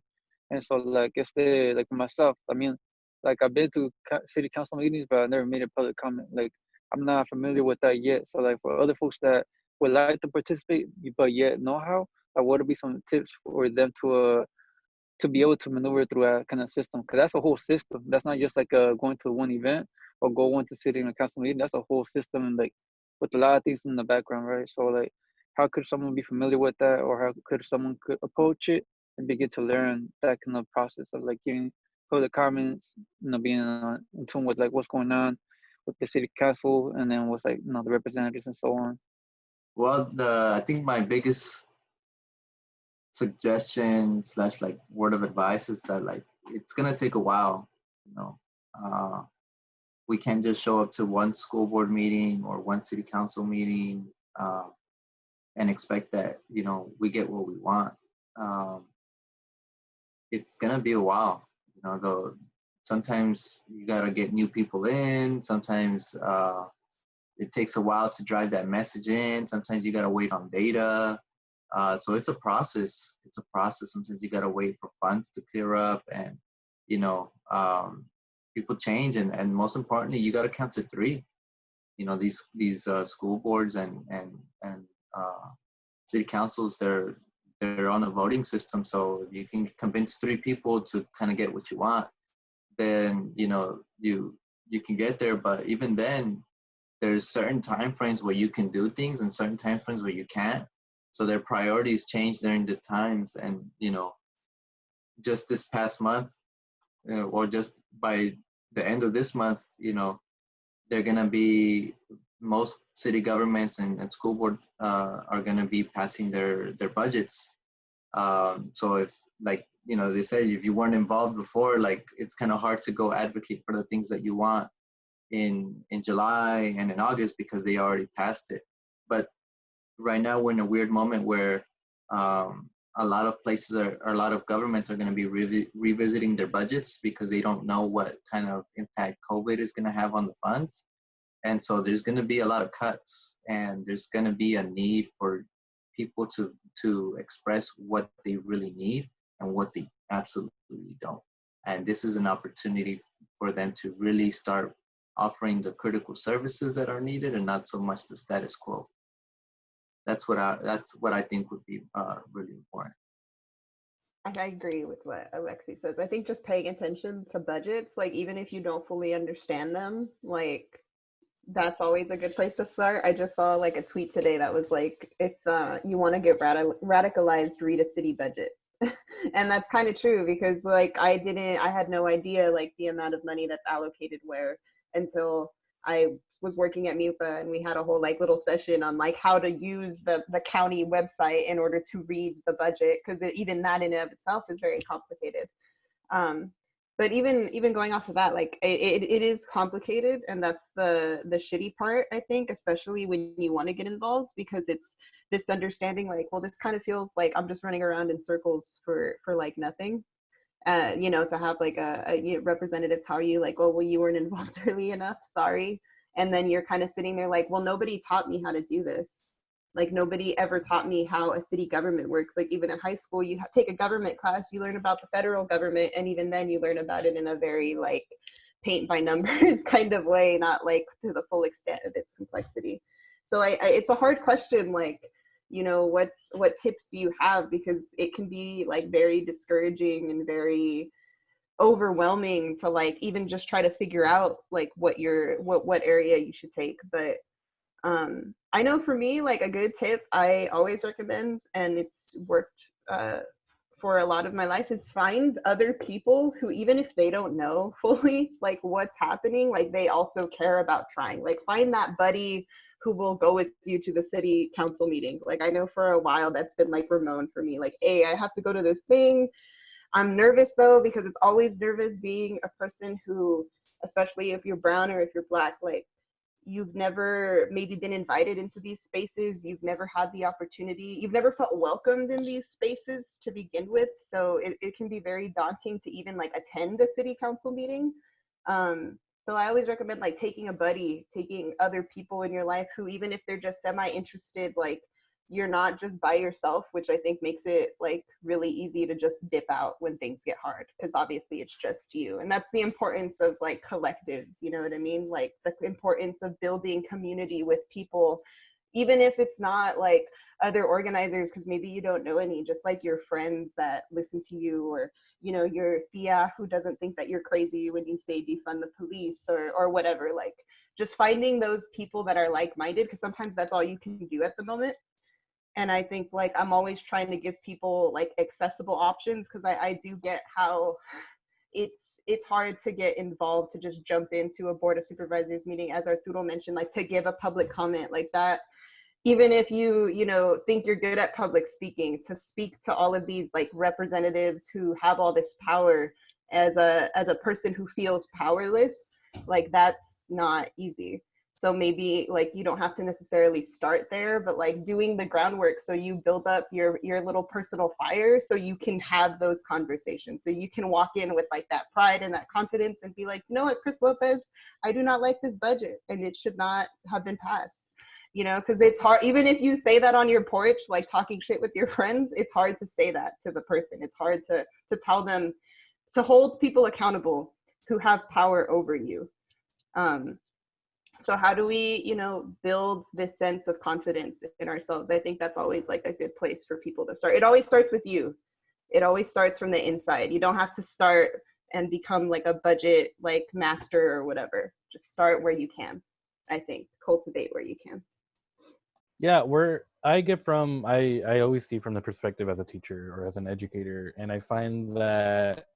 And so like like myself, I mean, like I've been to city council meetings, but I never made a public comment. Like I'm not familiar with that yet. So like for other folks that would like to participate but yet know how, like what would be some tips for them to be able to maneuver through that kind of system? Because that's a whole system. That's not just like going to one event or going to city and council meeting. That's a whole system, and like with a lot of things in the background, right? So like, how could someone be familiar with that, or how could someone approach it and begin to learn that kind of process of like giving public comments, you know, being in tune with like what's going on with the city council, and then with like, you know, the representatives and so on. Well, I think my biggest suggestion / like word of advice is that like it's gonna take a while, you know. We can't just show up to one school board meeting or one city council meeting and expect that, you know, we get what we want. It's gonna be a while, you know. Though sometimes you gotta get new people in. Sometimes it takes a while to drive that message in. Sometimes you gotta wait on data. So it's a process. It's a process. Sometimes you gotta wait for funds to clear up, and you know, people change, and most importantly, you gotta count to 3. You know, these school boards and city councils, they're on a voting system. So if you can convince 3 people to kind of get what you want, then you know you can get there. But even then, there's certain time frames where you can do things and certain time frames where you can't. So their priorities change during the times. And you know, just this past month, or just by the end of this month, you know, they're gonna be, most city governments and school board are gonna be passing their budgets. So if, like, you know, they say if you weren't involved before, like it's kind of hard to go advocate for the things that you want in July and in August because they already passed it. But right now we're in a weird moment where a lot of places a lot of governments are going to be revisiting their budgets because they don't know what kind of impact COVID is going to have on the funds. And so there's going to be a lot of cuts, and there's going to be a need for people to express what they really need and what they absolutely don't. And this is an opportunity for them to really start offering the critical services that are needed and not so much the status quo. That's what I think would be really important. I agree with what Alexis says. I think just paying attention to budgets, like even if you don't fully understand them, like that's always a good place to start. I just saw like a tweet today that was like, if you want to get radicalized, read a city budget. And that's kind of true, because like I had no idea like the amount of money that's allocated where until I was working at MILPA, and we had a whole like little session on like how to use the county website in order to read the budget, because even that in and of itself is very complicated. But even going off of that, like it is complicated, and that's the shitty part, I think, especially when you want to get involved, because it's this understanding like, well, this kind of feels like I'm just running around in circles for like nothing. You know, to have like a representative tell you like, oh, well, you weren't involved early enough, sorry. And then you're kind of sitting there like, well, nobody taught me how to do this. Like nobody ever taught me how a city government works. Like even in high school, you take a government class, you learn about the federal government, and even then you learn about it in a very like paint by numbers kind of way, not like to the full extent of its complexity. So it's a hard question. Like, you know, what tips do you have? Because it can be like very discouraging and very overwhelming to like even just try to figure out like what area you should take. But I know for me, like a good tip I always recommend, and it's worked for a lot of my life, is find other people who, even if they don't know fully like what's happening, like they also care about trying. Like find that buddy who will go with you to the city council meeting. Like I know for a while that's been like Ramon for me. Like, hey, I have to go to this thing. I'm nervous though, because it's always nervous being a person who, especially if you're brown or if you're black, like you've never maybe been invited into these spaces, you've never had the opportunity, you've never felt welcomed in these spaces to begin with. So it can be very daunting to even like attend a city council meeting. So I always recommend like taking a buddy, taking other people in your life who, even if they're just semi-interested, like you're not just by yourself, which I think makes it like really easy to just dip out when things get hard, because obviously it's just you. And that's the importance of like collectives, you know what I mean? Like the importance of building community with people, even if it's not like other organizers, because maybe you don't know any, just like your friends that listen to you, or you know, your tia who doesn't think that you're crazy when you say defund the police or whatever. Like just finding those people that are like-minded, because sometimes that's all you can do at the moment. And I think like I'm always trying to give people like accessible options, because I do get how it's hard to get involved, to just jump into a Board of Supervisors meeting, as Arturo mentioned, like to give a public comment like that. Even if you know, think you're good at public speaking, to speak to all of these like representatives who have all this power as a person who feels powerless, like that's not easy. So maybe like you don't have to necessarily start there, but like doing the groundwork so you build up your little personal fire, so you can have those conversations. So you can walk in with like that pride and that confidence and be like, you know what, Chris Lopez, I do not like this budget and it should not have been passed. You know, because it's hard, even if you say that on your porch, like talking shit with your friends, it's hard to say that to the person. It's hard to tell them, to hold people accountable who have power over you. So how do we, you know, build this sense of confidence in ourselves? I think that's always like a good place for people to start. It always starts with you. It always starts from the inside. You don't have to start and become like a budget like master or whatever. Just start where you can. I think cultivate where you can. Yeah, I always see from the perspective as a teacher or as an educator, and I find that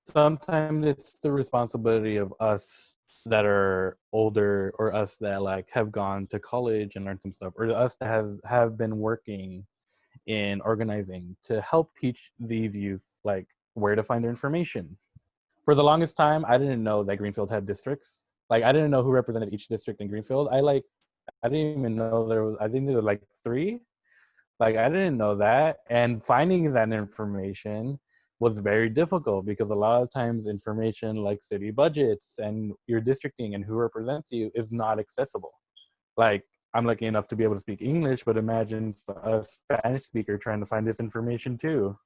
sometimes it's the responsibility of us that are older, or us that like have gone to college and learned some stuff, or us that have been working in organizing, to help teach these youth like where to find their information. For the longest time, I didn't know that Greenfield had districts. Like I didn't know who represented each district in Greenfield. I didn't even know there was. I think there were like 3. Like I didn't know that, and finding that information was very difficult, because a lot of times information like city budgets and your districting and who represents you is not accessible. Like I'm lucky enough to be able to speak English, but imagine a Spanish speaker trying to find this information too.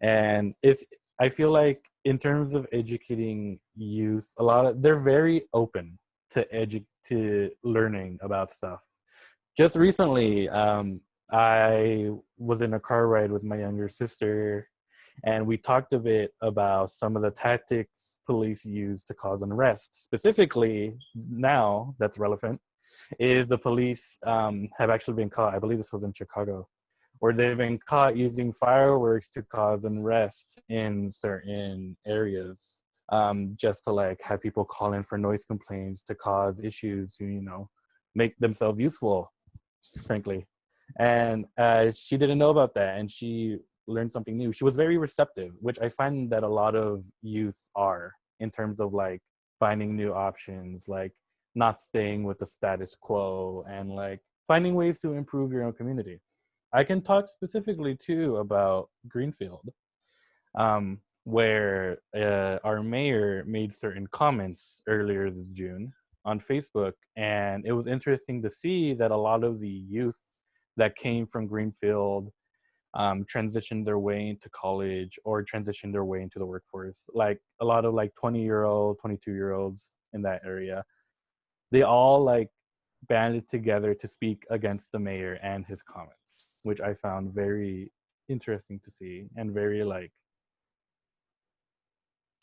And I feel like in terms of educating youth, they're very open to learning about stuff. Just recently, I was in a car ride with my younger sister, and we talked a bit about some of the tactics police use to cause unrest. Specifically, now that's relevant, is the police have actually been caught, I believe this was in Chicago, where they've been caught using fireworks to cause unrest in certain areas, just to like have people call in for noise complaints, to cause issues, you know, make themselves useful, frankly. And she didn't know about that, and she learned something new. She was very receptive, which I find that a lot of youth are, in terms of like finding new options, like not staying with the status quo, and like finding ways to improve your own community. I can talk specifically too about Greenfield, where our mayor made certain comments earlier this June on Facebook, and it was interesting to see that a lot of the youth that came from Greenfield transitioned their way into college or transitioned their way into the workforce. Like a lot of like 20-year-old, 22-year-olds in that area, they all like banded together to speak against the mayor and his comments, which I found very interesting to see and very like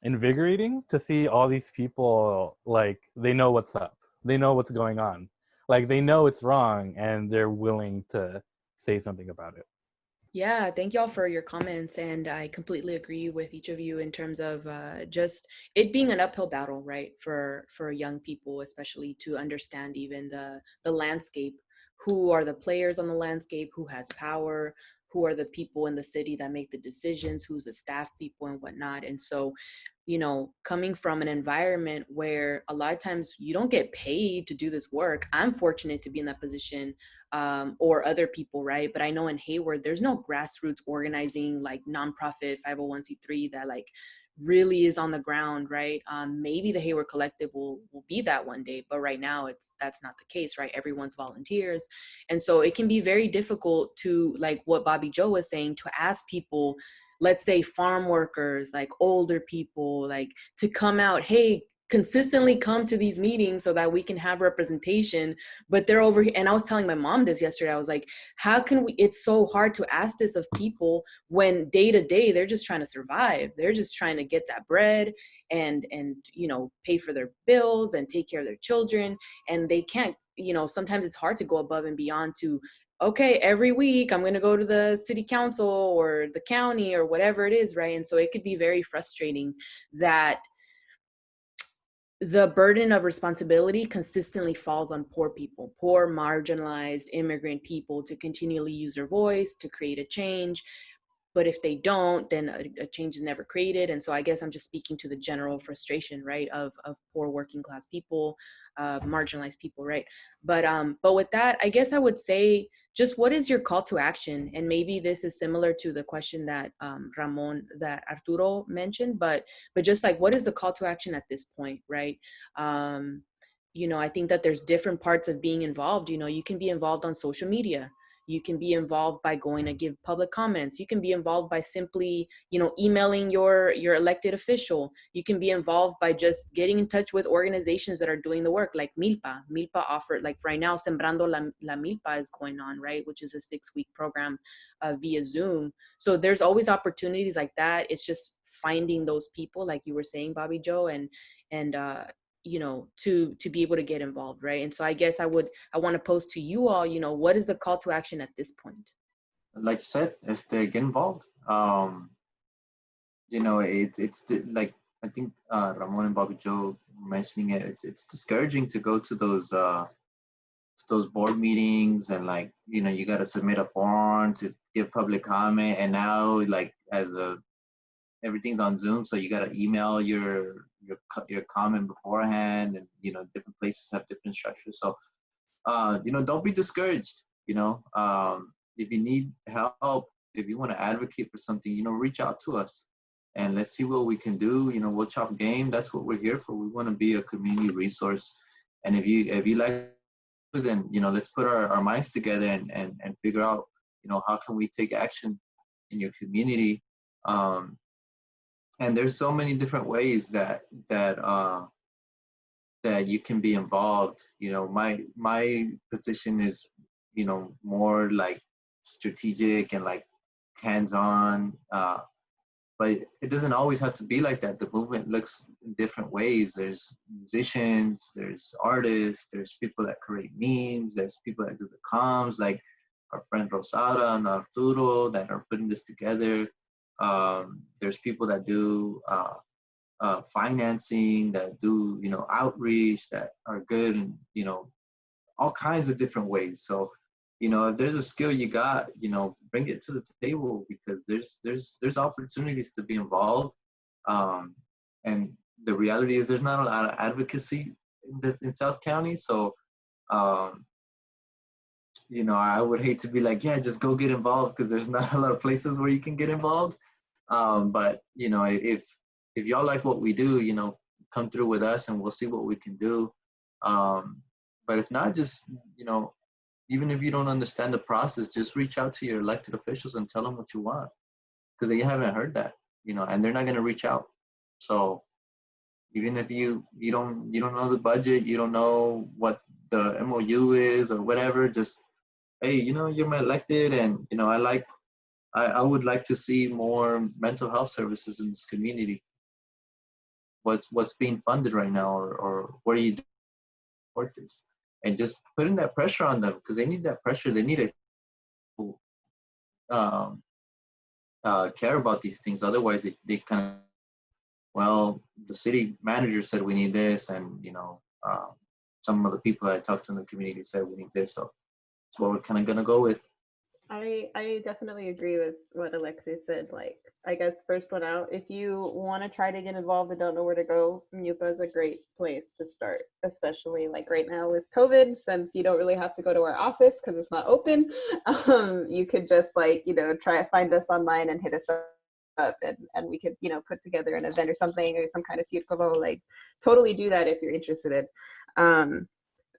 invigorating to see all these people, like they know what's up, they know what's going on, like they know it's wrong and they're willing to say something about it. Yeah, thank y'all for your comments. And I completely agree with each of you in terms of just it being an uphill battle, right? For young people, especially to understand even the landscape. Who are the players on the landscape? Who has power? Who are the people in the city that make the decisions? Who's the staff people and whatnot? And so, you know, coming from an environment where a lot of times you don't get paid to do this work. I'm fortunate to be in that position, or other people, right? But I know in Hayward, there's no grassroots organizing like nonprofit 501c3 that like really is on the ground, right? Maybe the Hayward Collective will be that one day, but right now that's not the case, right? Everyone's volunteers. And so it can be very difficult to, like what Bobbie Joe was saying, to ask people, let's say farm workers, like older people, like to come out, hey, consistently come to these meetings so that we can have representation. But they're over here, and I was telling my mom this yesterday, I was like, how can we, it's so hard to ask this of people when day to day they're just trying to survive, they're just trying to get that bread and you know, pay for their bills and take care of their children, and they can't, you know, sometimes it's hard to go above and beyond to, okay, every week I'm going to go to the city council or the county or whatever it is, right? And so it could be very frustrating that the burden of responsibility consistently falls on poor people, poor, marginalized, immigrant people, to continually use their voice, to create a change. But if they don't, then a change is never created. And so I guess I'm just speaking to the general frustration, right, of poor working class people, marginalized people, right? But with that, I guess I would say, just what is your call to action? And maybe this is similar to the question that Ramon, that Arturo mentioned, but just like, what is the call to action at this point, right? You know, I think that there's different parts of being involved. You know, you can be involved on social media. You can be involved by going to give public comments. You can be involved by simply, you know, emailing your elected official. You can be involved by just getting in touch with organizations that are doing the work, like MILPA. MILPA offered, like right now, Sembrando la Milpa is going on, right? Which is a 6-week program via Zoom. So there's always opportunities like that. It's just finding those people, like you were saying, Bobbie Joe, and you know, to be able to get involved, right? And so I guess I want to pose to you all, you know, what is the call to action at this point? Like you said, is to get involved. You know, like I think Ramon and Bobbie Joe were mentioning it. It's discouraging to go to those board meetings, and like, you know, you got to submit a form to give public comment, and now like everything's on Zoom, so you got to email your comment beforehand, and you know, different places have different structures. So you know, don't be discouraged. You know, if you need help, if you want to advocate for something, you know, reach out to us and let's see what we can do. You know, we'll chop game. That's what we're here for. We want to be a community resource. And if you like, then, you know, let's put our minds together and figure out, you know, how can we take action in your community. And there's so many different ways that you can be involved. You know, my position is, you know, more like strategic and like hands-on, but it doesn't always have to be like that. The movement looks in different ways. There's musicians, there's artists, there's people that create memes, there's people that do the comms, like our friend Rosada and Arturo that are putting this together. There's people that do financing, that do, you know, outreach, that are good in, you know, all kinds of different ways. So, you know, if there's a skill you got, you know, bring it to the table, because there's opportunities to be involved. And the reality is there's not a lot of advocacy in South County. So, you know, I would hate to be like, yeah, just go get involved, because there's not a lot of places where you can get involved. But, you know, if y'all like what we do, you know, come through with us and we'll see what we can do. But if not, just, you know, even if you don't understand the process, just reach out to your elected officials and tell them what you want, because they haven't heard that, you know, and they're not going to reach out. So even if you don't know the budget, you don't know what the MOU is or whatever. Just, hey, you're my elected, and I would like to see more mental health services in this community. What's being funded right now, or what are you doing to support this? And just putting that pressure on them, because they need that pressure. They need to care about these things. Otherwise, they kind of, well, the city manager said we need this, and some of the people that I talked to in the community said we need this. So that's what we're kind of gonna go with. I definitely agree with what Alexis said. Like, I guess first one out, if you want to try to get involved and don't know where to go, MILPA is a great place to start, especially like right now with COVID, since you don't really have to go to our office because it's not open. You could just try to find us online and hit us up, and we could, put together an event or something, or some kind of circulo, like totally do that if you're interested in.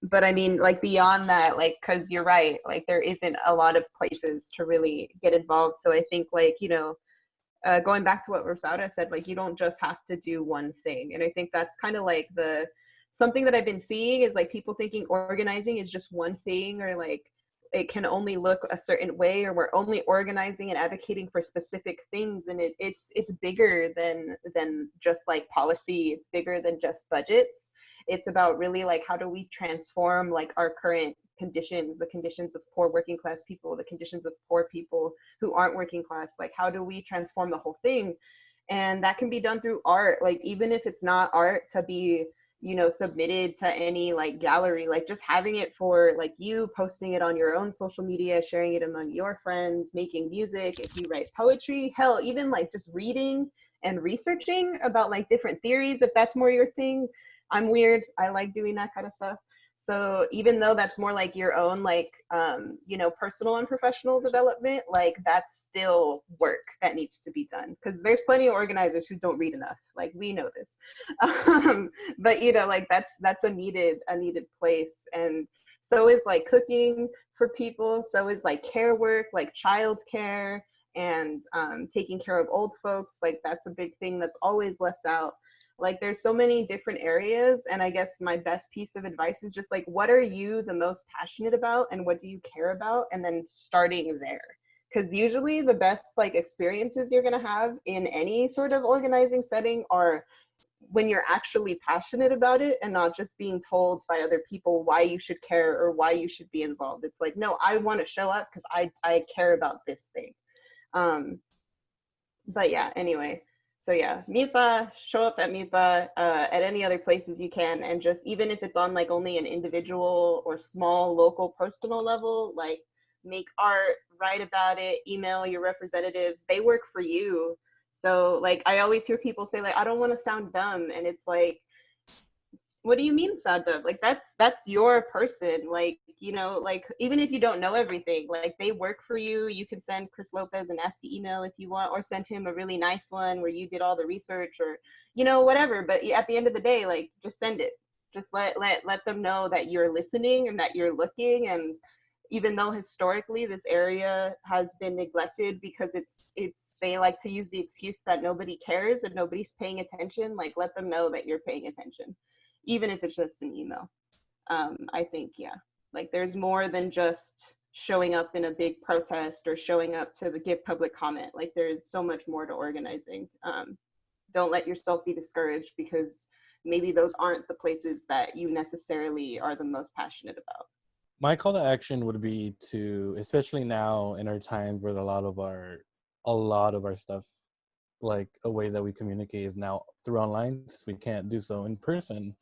But I mean, like beyond that, like, cause you're right, like there isn't a lot of places to really get involved. So I think going back to what Rosada said, like you don't just have to do one thing. And I think that's kind of like something that I've been seeing is like people thinking organizing is just one thing, or like it can only look a certain way, or we're only organizing and advocating for specific things. And it's bigger than just like policy. It's bigger than just budgets. It's about really like, how do we transform like our current conditions, the conditions of poor working class people, the conditions of poor people who aren't working class, like how do we transform the whole thing? And that can be done through art, like even if it's not art to be submitted to any like gallery, like just having it for like you posting it on your own social media, sharing it among your friends, making music, if you write poetry, hell, even like just reading and researching about like different theories, if that's more your thing. I'm weird, I like doing that kind of stuff. So even though that's more like your own like personal and professional development, like that's still work that needs to be done, because there's plenty of organizers who don't read enough, like we know this. But like that's a needed place. And so is like cooking for people, so is like care work, like child care, and taking care of old folks. Like that's a big thing that's always left out. Like there's so many different areas, and I guess my best piece of advice is just like, what are you the most passionate about and what do you care about, and then starting there. Because usually the best like experiences you're going to have in any sort of organizing setting are when you're actually passionate about it and not just being told by other people why you should care or why you should be involved. It's like, no, I want to show up because I care about this thing. But yeah, anyway. So yeah, MILPA, show up at MILPA, at any other places you can, and just even if it's on like only an individual or small local personal level, like make art, write about it, email your representatives, they work for you. So like I always hear people say like, I don't want to sound dumb, and it's like, what do you mean sound dumb? Like that's your person. Like, like even if you don't know everything, like they work for you. You can send Chris Lopez a nasty email if you want, or send him a really nice one where you did all the research, or whatever. But at the end of the day, like just send it. Just let them know that you're listening and that you're looking. And even though historically this area has been neglected because it's they like to use the excuse that nobody cares and nobody's paying attention, like let them know that you're paying attention, even if it's just an email. I think, yeah, like there's more than just showing up in a big protest or showing up to give public comment. Like there's so much more to organizing. Don't let yourself be discouraged because maybe those aren't the places that you necessarily are the most passionate about. My call to action would be to, especially now in our times where a lot of our stuff, like a way that we communicate is now through online, since we can't do so in person,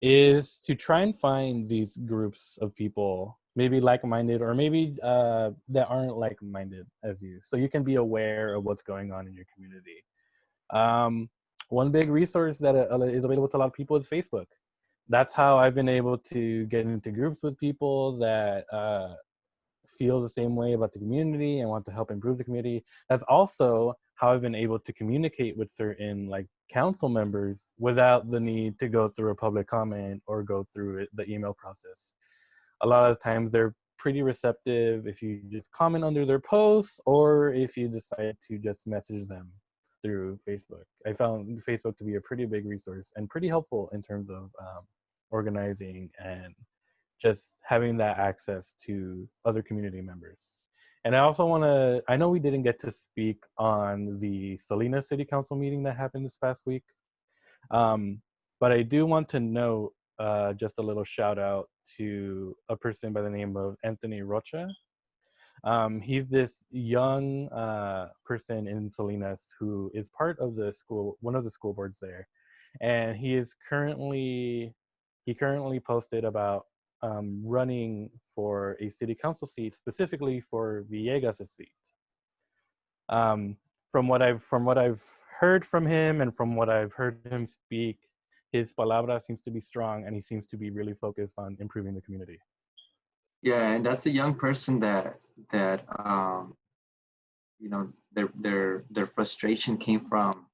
is to try and find these groups of people, maybe like-minded or maybe that aren't like-minded as you, so you can be aware of what's going on in your community. One big resource that is available to a lot of people is Facebook. That's how I've been able to get into groups with people that feel the same way about the community and want to help improve the community. That's also how I've been able to communicate with certain like council members without the need to go through a public comment or go through the email process. A lot of times they're pretty receptive if you just comment under their posts or if you decide to just message them through Facebook. I found Facebook to be a pretty big resource and pretty helpful in terms of organizing and just having that access to other community members. And I also want to, I know we didn't get to speak on the Salinas City Council meeting that happened this past week, but I do want to note just a little shout out to a person by the name of Anthony Rocha. He's this young person in Salinas who is part of the school, one of the school boards there, and he currently posted about running for a city council seat, specifically for Villegas' seat. From what I've heard from him and from what I've heard him speak, his palabra seems to be strong, and he seems to be really focused on improving the community. Yeah, and that's a young person that you know, their frustration came from,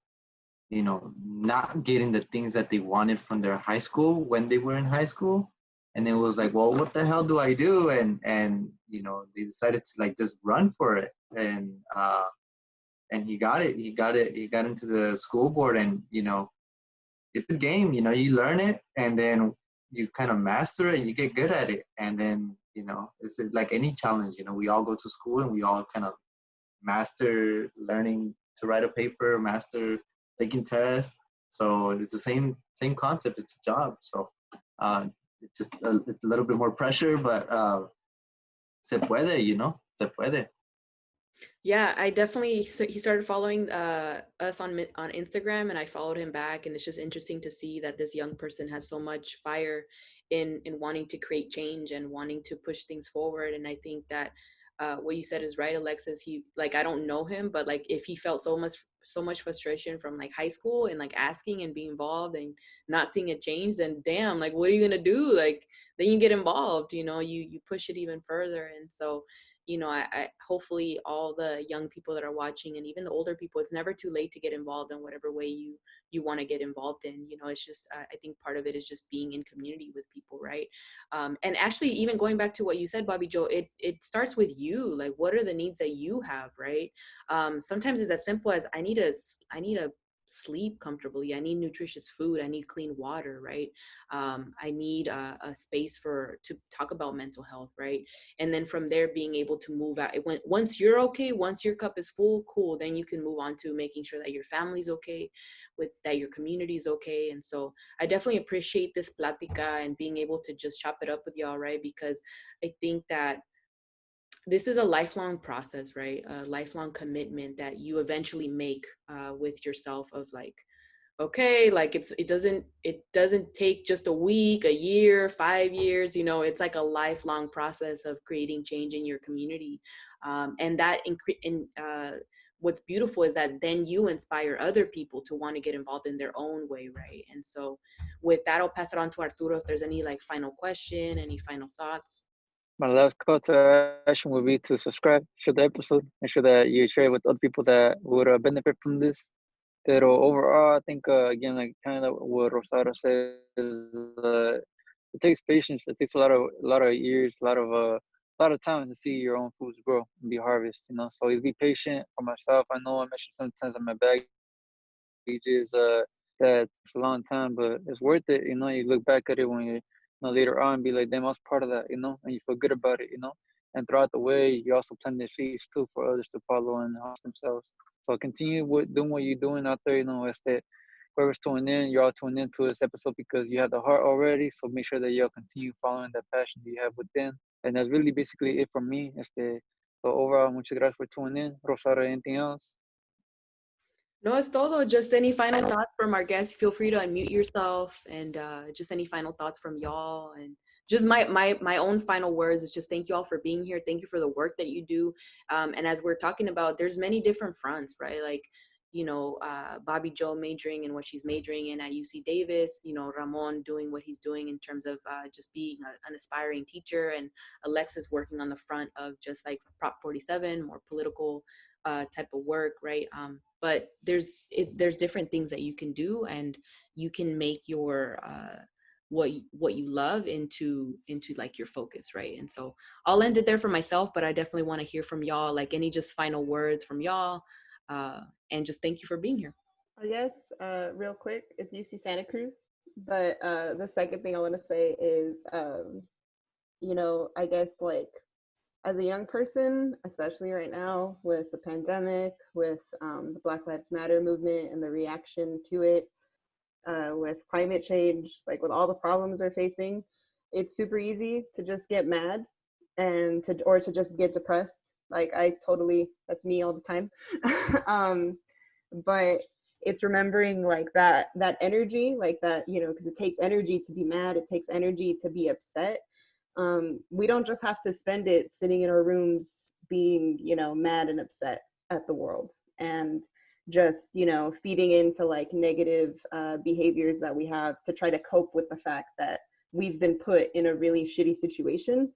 you know, not getting the things that they wanted from their high school when they were in high school. And it was like, well, what the hell do I do? And you know, they decided to like just run for it. And he got it. He got into the school board, and you know, it's a game. You know, you learn it, and then you kind of master it, and you get good at it. And then, you know, it's like any challenge. You know, we all go to school, and we all kind of master learning to write a paper, master taking tests. So it's the same concept. It's a job. So it's just a little bit more pressure, but se puede, you know, se puede. Yeah, I definitely, so he started following us on Instagram, and I followed him back, and it's just interesting to see that this young person has so much fire in wanting to create change and wanting to push things forward. And I think that what you said is right, Alexis. He, like, I don't know him, but like if he felt so much frustration from like high school and like asking and being involved and not seeing a change, then damn, like what are you gonna do? Like then you get involved, you know, you push it even further. And so, you know, I hopefully all the young people that are watching, and even the older people, it's never too late to get involved in whatever way you want to get involved in. You know, it's just I think part of it is just being in community with people, right? And actually, even going back to what you said, Bobbie Joe, it starts with you. Like, what are the needs that you have, right? Sometimes it's as simple as I need a sleep comfortably. I need nutritious food. I need clean water, right? I need a space to talk about mental health, right? And then from there, being able to move out. Once you're okay, once your cup is full, cool, then you can move on to making sure that your family's okay, with that your community's okay. And so I definitely appreciate this plática and being able to just chop it up with y'all, right? Because I think that this is a lifelong process, right? A lifelong commitment that you eventually make with yourself of like, okay, like it doesn't take just a week, a year, 5 years, you know, it's like a lifelong process of creating change in your community. And that what's beautiful is that then you inspire other people to want to get involved in their own way, right? And so with that, I'll pass it on to Arturo if there's any like final question, any final thoughts. My last call to action would be to subscribe, share the episode, make sure that you share it with other people that would benefit from this. Pero overall, I think, again, like kind of what Rosado says, it takes patience. It takes a lot of years, a lot of time to see your own foods grow and be harvested, you know. So always be patient. For myself, I know I mentioned sometimes in my baggage that it's a long time, but it's worth it, you know. You look back at it when you know, later on, and be like, damn, I was part of that, you know, and you feel good about it, you know. And throughout the way, you also plant the seeds too for others to follow and house themselves. So continue doing what you're doing out there, you know. Whoever's tuning in, you're all tuning into this episode because you have the heart already. So make sure that y'all continue following that passion that you have within. And that's really basically it from me. So overall, muchas gracias for tuning in. Rosara, anything else? No, es todo. Just any final thoughts from our guests. Feel free to unmute yourself, and just any final thoughts from y'all. And just my own final words is just thank you all for being here. Thank you for the work that you do. And as we're talking about, there's many different fronts, right? Like, you know, Bobbie Joe majoring in what she's majoring in at UC Davis, you know, Ramon doing what he's doing in terms of just being an aspiring teacher, and Alexis working on the front of just like Prop 47, more political type of work, right? But there's different things that you can do, and you can make your what you love into like your focus, right? And so I'll end it there for myself, but I definitely want to hear from y'all, like any just final words from y'all, and just thank you for being here. I guess real quick, it's UC Santa Cruz, but the second thing I want to say is you know, I guess like as a young person, especially right now with the pandemic, with the Black Lives Matter movement and the reaction to it, with climate change, like with all the problems we're facing, it's super easy to just get mad and to just get depressed. Like I totally, that's me all the time. But it's remembering like that energy, like that, you know, because it takes energy to be mad, it takes energy to be upset. We don't just have to spend it sitting in our rooms being, you know, mad and upset at the world and just, you know, feeding into like negative behaviors that we have to try to cope with the fact that we've been put in a really shitty situation.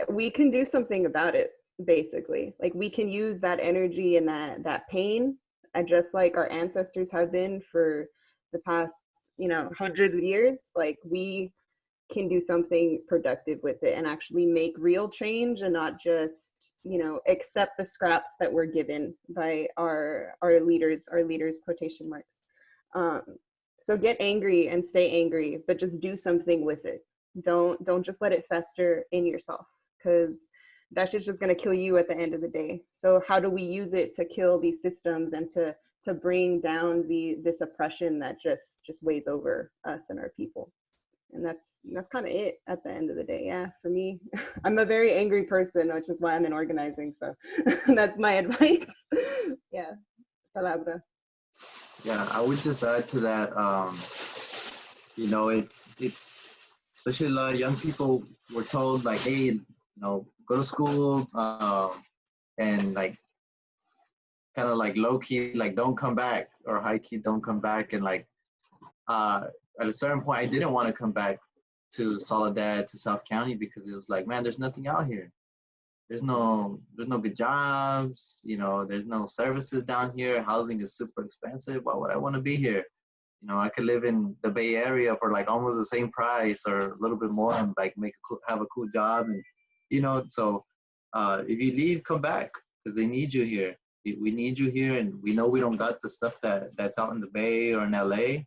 We can do something about it, basically. Like we can use that energy and that pain, and just like our ancestors have been for the past, you know, hundreds of years, like we can do something productive with it and actually make real change and not just, you know, accept the scraps that we're given by our leaders quotation marks. So get angry and stay angry, but just do something with it. Don't just let it fester in yourself, because that shit's just going to kill you at the end of the day. So how do we use it to kill these systems and to bring down this oppression that just weighs over us and our people? And that's kind of it at the end of the day. Yeah, for me, I'm a very angry person, which is why I'm in organizing. So that's my advice. Yeah, palabra. Yeah, I would just add to that. You know, it's especially a lot of young people were told like, hey, you know, go to school, and like kind of like low key, like don't come back, or high key, don't come back, and like at a certain point, I didn't want to come back to Soledad, to South County, because it was like, man, there's nothing out here. There's no good jobs. You know, there's no services down here. Housing is super expensive. Why would I want to be here? You know, I could live in the Bay Area for like almost the same price or a little bit more, and like have a cool job. And you know, so if you leave, come back, because they need you here. We need you here, and we know we don't got the stuff that's out in the Bay or in LA.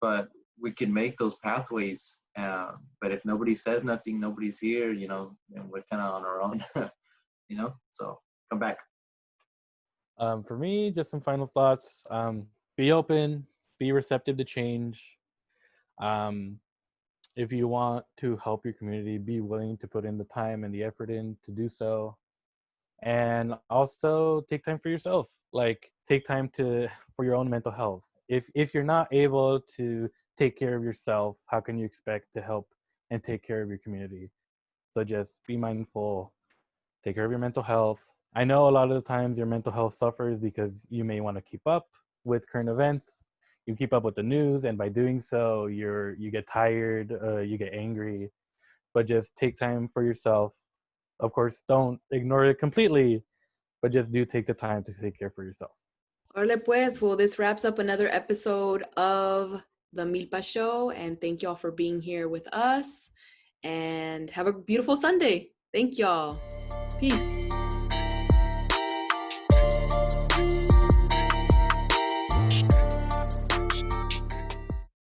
But we can make those pathways. But if nobody says nothing, nobody's here, you know, and we're kind of on our own, you know, so come back. For me, just some final thoughts. Be open, be receptive to change. If you want to help your community, be willing to put in the time and the effort in to do so. And also take time for yourself. Like take time for your own mental health. If you're not able to take care of yourself, how can you expect to help and take care of your community? So just be mindful, take care of your mental health. I know a lot of the times your mental health suffers because you may want to keep up with current events. You keep up with the news, and by doing so, you get tired, you get angry. But just take time for yourself. Of course, don't ignore it completely, but just do take the time to take care for yourself. Orale pues, well, this wraps up another episode of the MILPA Show, and thank y'all for being here with us, and have a beautiful Sunday. Thank y'all. Peace.